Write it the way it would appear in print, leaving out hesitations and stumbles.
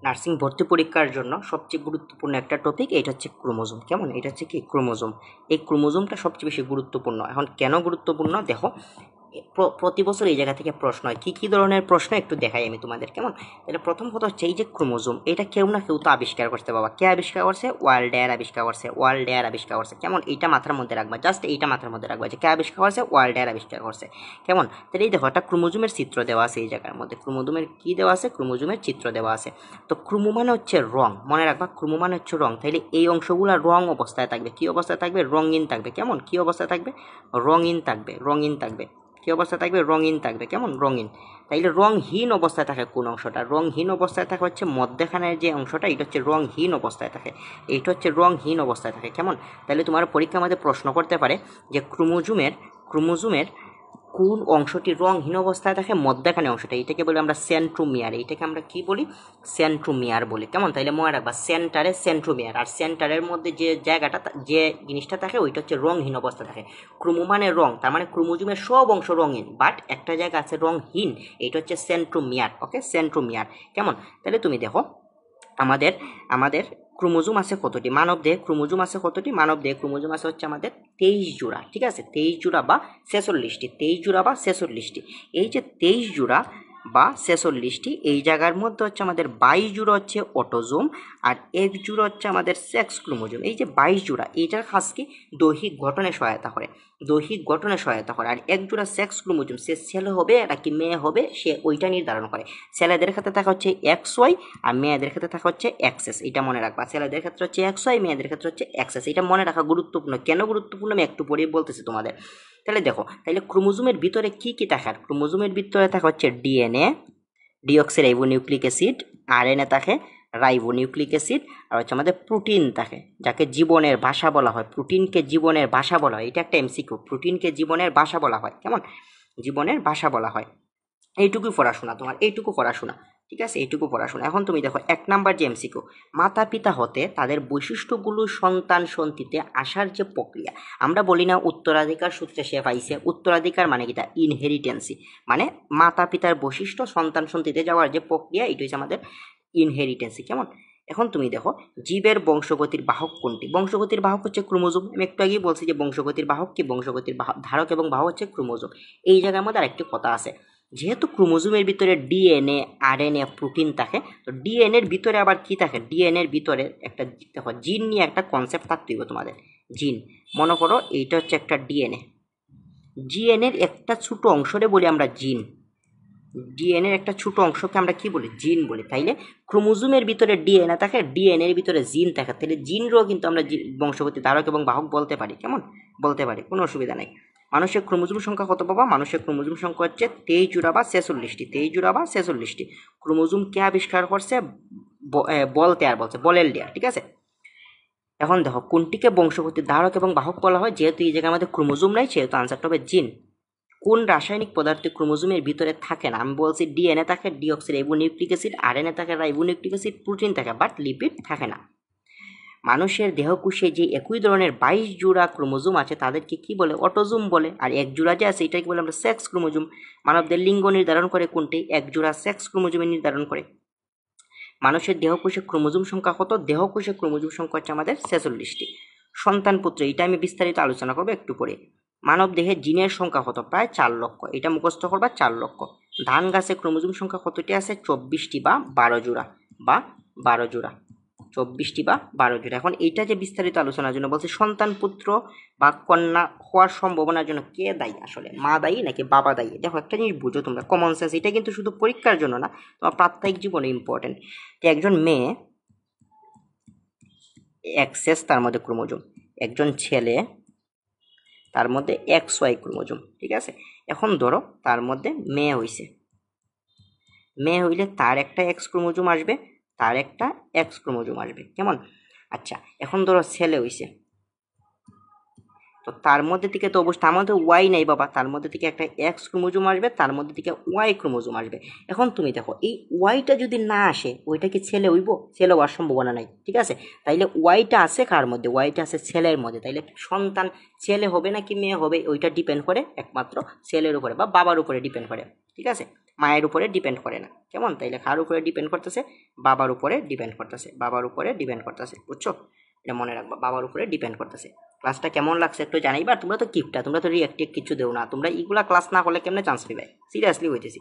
Nursing ভর্তি পরীক্ষার জন্য সবচেয়ে গুরুত্বপূর্ণ একটা টপিক, এটা হচ্ছে ক্রোমোজোম। কেমন? এটা হচ্ছে কি ক্রোমোজোম। এই ক্রোমোজোমটা সবচেয়ে বেশি গুরুত্বপূর্ণ। এখন কেন গুরুত্বপূর্ণ দেখো, প্রতি বছর এই জায়গা থেকে প্রশ্ন হয়। কি ধরনের প্রশ্ন একটু দেখাই আমি তোমাদের। কেমন? তাহলে প্রথম কথা হচ্ছে এই যে ক্রোমোজোম, এটা কেউ না কেউ তো আবিষ্কার করতে বাবা। কে আবিষ্কার করছে? ওয়াল্ডেয়ার আবিষ্কার করছে। ওয়াল্ডেয়ার আবিষ্কার করছে। কেমন? এইটা মাথার মধ্যে রাখবা, জাস্ট এইটা মাথার মধ্যে রাখবা যে কে আবিষ্কার করছে? ওয়াল্ডেয়ার আবিষ্কার করছে। কেমন? তাহলে এই দেখো একটা ক্রোমোজোমের চিত্র দেওয়া আছে এই জায়গার মধ্যে। ক্রোমোজোমের কি দেওয়া আছে? ক্রোমোজোমের চিত্র দেওয়া আছে। তো ক্রোমো মানে হচ্ছে রং, মনে রাখবা ক্রোমো মানে হচ্ছে রং। তাহলে এই অংশগুলো রং অবস্থায় থাকবে। কি অবস্থায় থাকবে? রঙিন থাকবে। কেমন? কি অবস্থায় থাকবে? রঙিন থাকবে। রঙিন থাকবে। কি অবস্থায় থাকবে? রঙিন থাকবে। কেমন? রঙিন। তাইলে রংহীন অবস্থায় থাকে কোন অংশটা? রংহীন অবস্থায় থাকে হচ্ছে মধ্যখানের যে অংশটা, এটা হচ্ছে রংহীন অবস্থায় থাকে। এইটা হচ্ছে রংহীন অবস্থায় থাকে। কেমন? তাহলে তোমার পরীক্ষার মধ্যে প্রশ্ন করতে পারে যে ক্রোমোজোমের কোন অংশটি রংহীন অবস্থায় থাকে? মধ্যখানে অংশটা, এটাকে বলি আমরা সেন্ট্রোমিয়ার। এইটাকে আমরা কি বলি? সেন্ট্রোমিয়ার বলি। কেমন? তাইলে মনে রাখবা সেন্টারে সেন্ট্রোমিয়ার, আর সেন্টারের মধ্যে যে জায়গাটা, যে জিনিসটা থাকে ওইটা হচ্ছে রংহীন অবস্থা থাকে। ক্রোমো মানে রং, তার মানে ক্রোমোজোমের সব অংশ রঙিন, বাট একটা জায়গা আছে রংহীন, এইটা হচ্ছে সেন্ট্রোমিয়ার। ওকে, সেন্ট্রোমিয়ার। কেমন? তাহলে তুমি দেখো আমাদের আমাদের ক্রোমোজোম আছে কতটি? মানবদেহে ক্রোমোজোম আছে কতটি? মানবদেহে ক্রোমোজোম আছে হচ্ছে আমাদের 23 জোড়া। ঠিক আছে, 23 জোড়া বা 46টি। 23 জোড়া বা 46টি। এই যে 23 জোড়া বা 46টি, এই জায়গার মধ্যে হচ্ছে আমাদের 22 জোড়া হচ্ছে অটোজোম, আর 1 জোড়া হচ্ছে আমাদের সেক্স ক্রোমোজোম। এই যে 22 জোড়া, এইটার খাস কি? দৈহিক গঠনে সহায়তা করে। দৈহিক গঠনে সহায়তা করে। আর 1 জোড়া সেক্স ক্রোমোজোম, সে ছেলে হবে নাকি মেয়ে হবে সে ওইটা নির্ধারণ করে। ছেলেদের ক্ষেত্রে থাকা হচ্ছে XY, আর মেয়েদের ক্ষেত্রে থাকা হচ্ছে XS। এটা মনে রাখবা। ছেলেদের ক্ষেত্রে হচ্ছে XY, মেয়েদের ক্ষেত্রে হচ্ছে XS। এটা মনে রাখা গুরুত্বপূর্ণ। কেন গুরুত্বপূর্ণ আমি একটু পরেই বলতেছি তোমাদের। তাহলে দেখো, তাহলে ক্রোমোজোমের ভিতরে কি কি থাকে? ক্রোমোজোমের ভিতরে থাকা হচ্ছে ডিএনএ, ডিঅক্সিরাইবোনিউক্লিক অ্যাসিড, আরএনএ থাকে, রাইবোনিউক্লিক অ্যাসিড, আর হচ্ছে আমাদের প্রোটিন থাকে, যাকে জীবনের ভাষা বলা হয়। প্রোটিনকে জীবনের ভাষা বলা হয়। এটা একটা MCQ। প্রোটিনকে জীবনের ভাষা বলা হয়। কেমন? জীবনের ভাষা বলা হয়। এইটুকুই পড়াশোনা তোমার, এইটুকু পড়াশোনা। ঠিক আছে, এইটুকু পড়াশোনা। এখন তুমি দেখো 1 নাম্বার যে MCQ, মাতা পিতা হতে তাদের বৈশিষ্ট্যগুলো সন্তান সন্তিতে আসার যে প্রক্রিয়া, আমরা বলি না উত্তরাধিকার সূত্রে সে পাইছে। উত্তরাধিকার মানে কি? তা ইনহেরিটেন্সি, মানে মাতা পিতার বৈশিষ্ট্য সন্তান সন্তিতে যাওয়ার যে প্রক্রিয়া, এটা হচ্ছে আমাদের ইনহেরিটেন্সি। কেমন? এখন তুমি দেখো জীবের বংশগতির বাহক কোনটি? বংশগতির বাহক হচ্ছে ক্রোমোজোম। আমি একটু আগেই বলছি যে বংশগতির বাহক কি? বংশগতির ধারক এবং বাহক হচ্ছে ক্রোমোজোম। এই জায়গার মধ্যে আরেকটি কথা আছে, যেহেতু ক্রোমোজোমের ভিতরে ডিএনএ, আরএনএ, প্রোটিন থাকে, তো ডিএনএর ভিতরে আবার কি থাকে? ডিএনএর ভিতরে একটা দেখো জিন নিয়ে একটা কনসেপ্ট থাকতে হবে তোমাদের। জিন, মনে করো এইটা হচ্ছে একটা ডিএনএ। জিএনএর একটা ছোট অংশরে বলি আমরা জিন। ডিএনএর একটা ছোট অংশকে আমরা কি বলি? জিন বলি। তাইলে ক্রোমোজোমের ভিতরে ডিএনএ থাকে, ডিএনএর ভিতরে জিন থাকে, তাহলে জিনরও কিন্তু আমরা বংশগতি ধারক এবং বাহক বলতে পারি। কেমন? বলতে পারি, কোনো অসুবিধা নেই। মানুষের ক্রোমোজোম সংখ্যা কত বাবা? মানুষের ক্রোমোজোম সংখ্যা হচ্ছে 23 জোড়া বা 46টি। 23 জোড়া বা 46টি। ক্রোমোজোম কে আবিষ্কার করছে? বলতেয়ার বলছে, বলেলডিয়ার। ঠিক আছে। এখন দেখো কোনটিকে বংশগতির ধারক এবং বাহক বলা হয়? যেহেতু এই জায়গায় আমাদের ক্রোমোজোম নাই, সেহেতু আনসারটা হবে জিন। কোন রাসায়নিক পদার্থ ক্রোমোজোমের ভিতরে থাকে না? আমি বলছি ডিএনএ থাকে, ডিঅক্সিরাইবোনিউক্লিক অ্যাসিড, আরএনএ থাকে, রাইবোনিউক্লিক অ্যাসিড, প্রোটিন থাকে, বাট লিপিড থাকে না। মানুষের দেহকোষে যে একই ধরনের 22 জোড়া ক্রোমোজোম আছে তাদেরকে কি বলে? অটোজোম বলে। আর 1 জোড়া যে আছে এটাকে বলে আমরা সেক্স ক্রোমোজোম। মানবদের লিঙ্গ নির্ধারণ করে কোনটি? 1 জোড়া সেক্স ক্রোমোজোমে নির্ধারণ করে। মানুষের দেহকোষে ক্রোমোজোম সংখ্যা কত? দেহকোষে ক্রোমোজোম সংখ্যা হচ্ছে আমাদের 46টি। সন্তান পুত্র, এটা আমি বিস্তারিত আলোচনা করবো একটু পরে। মানব দেহে জিনের সংখ্যা কত? প্রায় 4 লক্ষ। এটা মুখস্থ করবা, 4 লক্ষ। ধান গাছে ক্রোমোজোম সংখ্যা কতটি আছে? 24টি বা 12 জোড়া, বা 12 জোড়া। 24টি বা 12 জোড়া। এখন এইটা যে বিস্তারিত আলোচনার জন্য বলছি, সন্তান পুত্র বা কন্যা হওয়ার সম্ভাবনার জন্য কে দায়ী? আসলে মা দায়ী নাকি বাবা দায়ী? দেখো একটা জিনিস বুঝো তোমরা, কমন সেন্স। এটা কিন্তু শুধু পরীক্ষার জন্য না, তোমার প্রাত্যহিক জীবনে ইম্পর্টেন্ট। একজন মেয়ে XS, তার মধ্যে ক্রোমোজোম। একজন ছেলে, তার মধ্যে XY ক্রোমোজোম। ঠিক আছে। এখন ধরো তার মধ্যে মেয়ে হইছে, মেয়ে হইলে তার একটা X ক্রোমোজোম আসবে, তার একটা X ক্রোমোজোম আসবে। কেমন? আচ্ছা, এখন ধরো ছেলে হইছে, তো তার মধ্যে থেকে তো অবশ্যই, তার মধ্যে ওয়াই নাই বাবা, তার মধ্যে থেকে একটা এক্স ক্রোমোজোম আসবে, তার মধ্যে থেকে ওয়াই ক্রোমোজোম আসবে। এখন তুমি দেখো এই ওয়াইটা যদি না আসে, ওইটা কি ছেলে হইব? ছেলে হওয়ার সম্ভাবনা নাই। ঠিক আছে। তাইলে ওয়াইটা আছে কার মধ্যে? ওয়াইটা আছে ছেলের মধ্যে। তাইলে সন্তান ছেলে হবে নাকি মেয়ে হবে, ওইটা ডিপেন্ড করে একমাত্র ছেলের উপরে বা বাবার উপরে ডিপেন্ড করে। ঠিক আছে। মায়ের উপরে ডিপেন্ড করে না। কেমন? তাইলে কার উপরে ডিপেন্ড করতেছে? বাবার উপরে ডিপেন্ড করতেছে, বাবার উপরে ডিপেন্ড করতেছে। বুঝছো? এটা মনে রাখবা, বাবার উপরে ডিপেন্ড করতেছে। ক্লাসটা কেমন লাগছে একটু জানাইবা। তোমরা তো কিপটা, তোমরা তো রিয়েক্টিভ কিছু দেও না। তোমরা এইগুলা ক্লাস না করলে কেমনে চান্স পাবে? সিরিয়াসলি হইতেছি।